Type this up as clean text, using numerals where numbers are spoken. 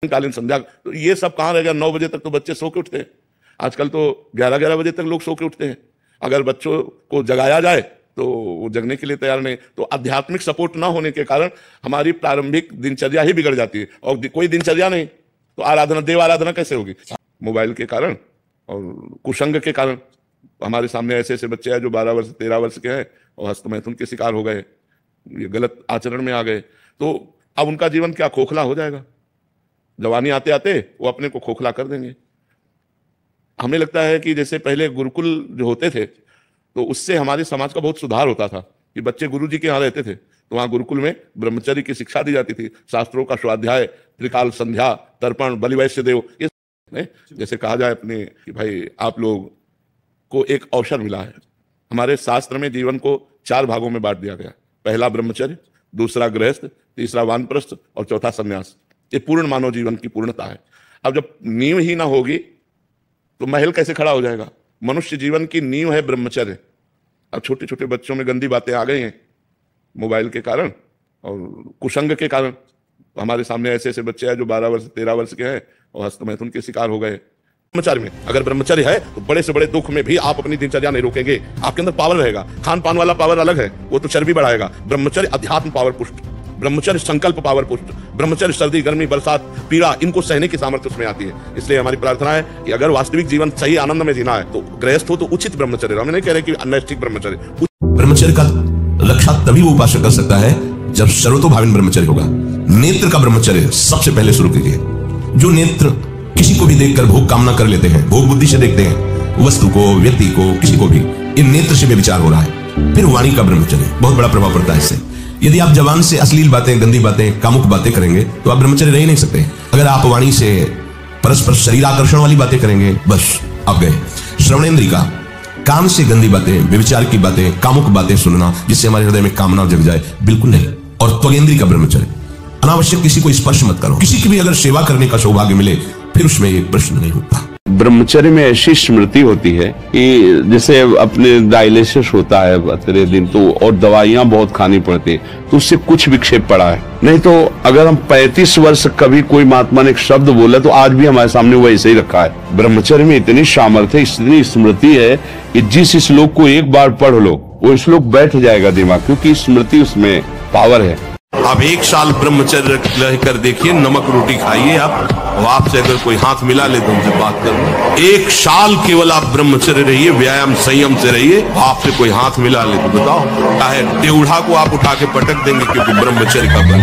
कालीन संध्या, तो ये सब कहाँ रह गया। 9 बजे तक तो बच्चे सो के उठते हैं, आजकल तो 11-11 बजे तक लोग सो के उठते हैं। अगर बच्चों को जगाया जाए तो वो जगने के लिए तैयार नहीं। तो आध्यात्मिक सपोर्ट ना होने के कारण हमारी प्रारंभिक दिनचर्या ही बिगड़ जाती है, और कोई दिनचर्या नहीं तो आराधना, देव आराधना कैसे होगी। मोबाइल के कारण और कुसंग के कारण हमारे सामने ऐसे ऐसे बच्चे हैं जो 12 वर्ष 13 वर्ष के हैं और हस्तमैथुन के शिकार हो गए, ये गलत आचरण में आ गए। तो अब उनका जीवन क्या खोखला हो जाएगा। जवानी आते आते वो अपने को खोखला कर देंगे। हमें लगता है कि जैसे पहले गुरुकुल जो होते थे तो उससे हमारे समाज का बहुत सुधार होता था कि बच्चे गुरु जी के यहाँ रहते थे तो वहाँ गुरुकुल में ब्रह्मचर्य की शिक्षा दी जाती थी, शास्त्रों का स्वाध्याय, त्रिकाल संध्या, तर्पण, बलिवैश्य देव, ये जैसे कहा जाए अपने कि भाई आप लोग को एक अवसर मिला है। हमारे शास्त्र में जीवन को 4 भागों में बांट दिया गया। पहला ब्रह्मचर्य, दूसरा गृहस्थ, तीसरा वानप्रस्थ और चौथा संन्यास। ये पूर्ण मानव जीवन की पूर्णता है। अब जब नींव ही ना होगी तो महल कैसे खड़ा हो जाएगा। मनुष्य जीवन की नींव है ब्रह्मचर्य। अब छोटे छोटे बच्चों में गंदी बातें आ गई हैं मोबाइल के कारण और कुसंग के कारण। हमारे सामने ऐसे ऐसे बच्चे हैं जो 12 वर्ष 13 वर्ष के हैं और हस्तमैथुन के शिकार हो गए। ब्रह्मचर्य में अगर ब्रह्मचर्य है तो बड़े से बड़े दुख में भी आप अपनी दिनचर्या नहीं रोकेंगे। आपके अंदर पावर रहेगा। खान पान वाला पावर अलग है, वो तो चर्बी बढ़ाएगा। ब्रह्मचर्य अध्यात्म पावर पुष्ट, ब्रह्मचर्य संकल्प पावर पुष्ट, ब्रह्मचर्य सर्दी गर्मी बरसात पीड़ा इनको सहने की सामर्थ्य उसमें आती है। इसलिए हमारी प्रार्थना है कि अगर वास्तविक जीवन सही आनंद में जीना है तो गृहस्थ हो तो उचित ब्रह्मचर्य। हम नहीं कह रहे कि अनैष्ठिक ब्रह्मचर्य। ब्रह्मचर्य का रक्षा तभी वो उपासक कर सकता है जब सर्वतोभाविन ब्रह्मचर्य होगा। नेत्र का ब्रह्मचर्य सबसे पहले शुरू कीजिए। जो नेत्र किसी को भी देखकर भोग कामना कर लेते हैं, भोग बुद्धि से देखते हैं वस्तु को, व्यक्ति को, किसी को भी, इन नेत्र से विचार हो रहा है। फिर वाणी का ब्रह्मचर्य, बहुत बड़ा प्रभाव पड़ता है इससे। यदि आप जबान से अश्लील बातें, गंदी बातें, कामुक बातें करेंगे तो आप ब्रह्मचर्य रह ही नहीं सकते। अगर आप वाणी से परस्पर शरीर आकर्षण वाली बातें करेंगे बस आप गए। श्रवणेंद्रिय का, कान से गंदी बातें, व्यभिचार की बातें, कामुक बातें सुनना जिससे हमारे हृदय में कामना जग जाए, बिल्कुल नहीं। और त्वगेंद्रिय का ब्रह्मचर्य, अनावश्यक किसी को स्पर्श मत करो। किसी की भी अगर सेवा करने का सौभाग्य मिले फिर उसमें एक प्रश्न नहीं होता। ब्रह्मचर्य में ऐसी स्मृति होती है कि जैसे अपने डायलिसिस होता है 13 दिन तो, और दवाइयां बहुत खानी पड़ती है तो उससे कुछ विक्षेप पड़ा है। नहीं तो अगर हम 35 वर्ष कभी कोई महात्मा ने एक शब्द बोला तो आज भी हमारे सामने वो ऐसे ही रखा है। ब्रह्मचर्य में इतनी सामर्थ्य, इतनी स्मृति है कि जिस श्लोक को एक बार पढ़ लो वो श्लोक बैठ जाएगा दिमाग, क्योंकि स्मृति उसमें पावर है। आप 1 साल ब्रह्मचर्य रहकर देखिए, नमक रोटी खाइए आप, और आपसे अगर कोई हाथ मिला ले तो उनसे बात करो। 1 साल केवल आप ब्रह्मचर्य रहिए, व्यायाम संयम से रहिए, आपसे कोई हाथ मिला ले तो बताओ, चाहे टेढ़ा को आप उठा के पटक देंगे, क्योंकि ब्रह्मचर्य का बल।